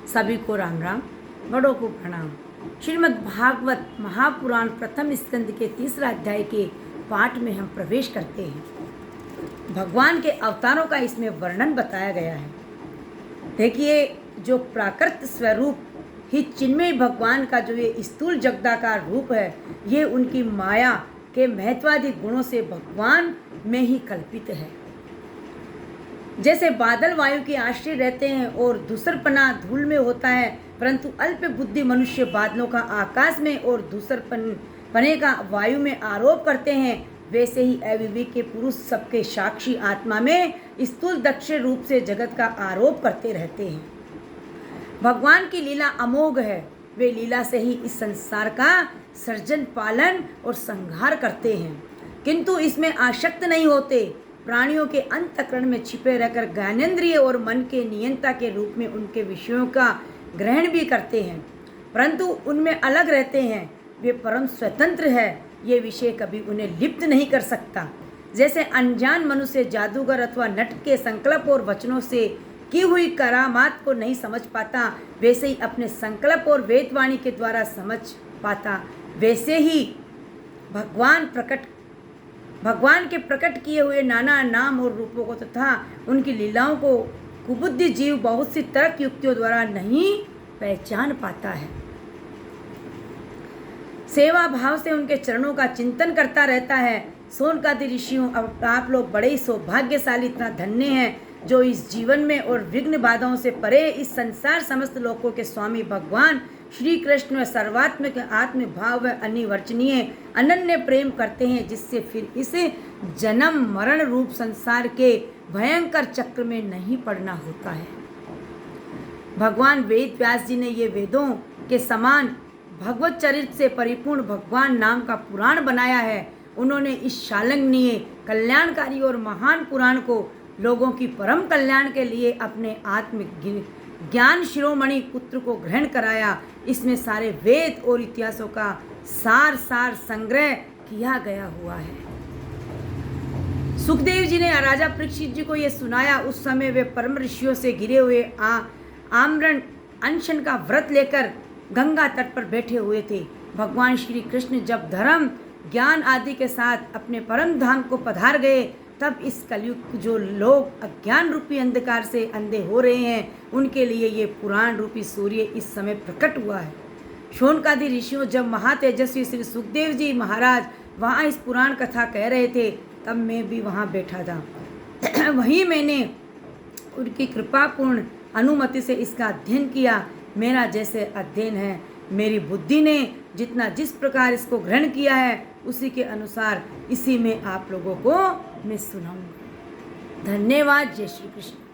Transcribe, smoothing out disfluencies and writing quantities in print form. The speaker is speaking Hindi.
सभी को राम राम, बड़ों को प्रणाम। श्रीमद् भागवत महापुराण प्रथम स्कंद के 3 अध्याय के पाठ में हम प्रवेश करते हैं। भगवान के अवतारों का इसमें वर्णन बताया गया है। देखिए, जो प्राकृत स्वरूप ही चिन्मय भगवान का जो ये स्थूल जगदाकार रूप है, ये उनकी माया के महत्वादि गुणों से भगवान में ही कल्पित है। जैसे बादल वायु के आश्रय रहते हैं और दूसरपना धूल में होता है, परंतु अल्प बुद्धि मनुष्य बादलों का आकाश में और दूसरपने का वायु में आरोप करते हैं, वैसे ही अविवेक के पुरुष सबके साक्षी आत्मा में स्थूल दक्ष रूप से जगत का आरोप करते रहते हैं। भगवान की लीला अमोघ है। वे लीला से ही इस संसार का सृजन, पालन और संहार करते हैं, किंतु इसमें आसक्त नहीं होते। प्राणियों के अंतःकरण में छिपे रहकर ज्ञानेंद्रिय और मन के नियंता के रूप में उनके विषयों का ग्रहण भी करते हैं, परंतु उनमें अलग रहते हैं। वे परम स्वतंत्र है। ये विषय कभी उन्हें लिप्त नहीं कर सकता। जैसे अनजान मनुष्य जादूगर अथवा नट के संकल्प और वचनों से की हुई करामात को नहीं समझ पाता, वैसे ही अपने संकल्प और वेदवाणी के द्वारा समझ पाता। वैसे ही भगवान के प्रकट किए हुए नाना नाम और रूपों को तथा उनकी लीलाओं को कुबुद्धि जीव बहुत सी तर्क युक्तियों द्वारा नहीं पहचान पाता है। सेवा भाव से उनके चरणों का चिंतन करता रहता है। सोनकादि ऋषियों, आप लोग बड़े ही सौभाग्यशाली, इतना धन्य हैं जो इस जीवन में और विघ्न बाधाओं से परे इस संसार समस्त लोकों के स्वामी भगवान श्री कृष्ण सर्वात्मक आत्म भाव व अनिवर्चनीय अनन्य प्रेम करते हैं, जिससे फिर इस जन्म मरण रूप संसार के भयंकर चक्र में नहीं पड़ना होता है। भगवान वेद व्यास जी ने ये वेदों के समान भगवत चरित्र से परिपूर्ण भगवान नाम का पुराण बनाया है। उन्होंने इस शालंगनीय, कल्याणकारी और महान पुराण को लोगों की परम कल्याण के लिए अपने आत्म ज्ञान शिरोमणि पुत्र को ग्रहण कराया। इसमें सारे वेद और इतिहासों का सार संग्रह किया गया हुआ है। सुखदेव जी ने राजा परीक्षित जी को यह सुनाया। उस समय वे परम ऋषियों से घिरे हुए आमरण अनशन का व्रत लेकर गंगा तट पर बैठे हुए थे। भगवान श्री कृष्ण जब धर्म, ज्ञान आदि के साथ अपने परम धाम को पधार गए, तब इस कलयुग जो लोग अज्ञान रूपी अंधकार से अंधे हो रहे हैं, उनके लिए ये पुराण रूपी सूर्य इस समय प्रकट हुआ है। शौनकादि ऋषियों, जब महातेजस्वी श्री सुखदेव जी महाराज वहाँ इस पुराण कथा कह रहे थे, तब मैं भी वहाँ बैठा था। वहीं मैंने उनकी कृपापूर्ण अनुमति से इसका अध्ययन किया। मेरा जैसे अध्ययन है, मेरी बुद्धि ने जिस प्रकार इसको ग्रहण किया है, उसी के अनुसार इसी में आप लोगों को मैं सुनाऊंगा। धन्यवाद। जय श्री कृष्ण।